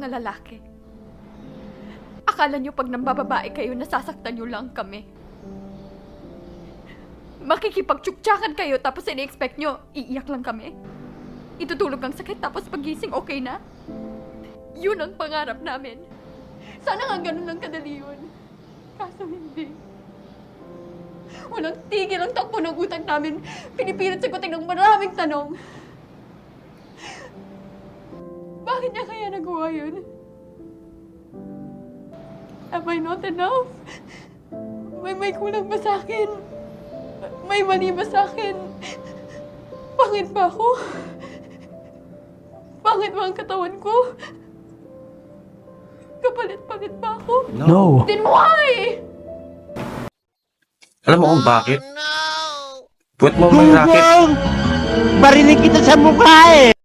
mga lalaki. Akala nyo pag nambababae kayo, nasasaktan nyo lang kami. Makikipagtsuktsakan kayo tapos ini-expect nyo, iiyak lang kami. Itutulog ang sakit tapos pagising okay na. Yun ang pangarap namin. Sana nga ganun lang kadali yun. Kaso hindi. Walang tigil ang takbo ng utak namin. Pinipilit sagutin ng maraming tanong. Bakit niya kaya nagawa yun? Am I not enough? May kulang ba sa akin? May mali ba sa akin? Pangit ba ako? Pangit ba ang katawan ko? Kapalit-palit ba ako? No. Then why? Alam mo kung bakit? Puwet mo may racket. Barinig kita sa mukha eh!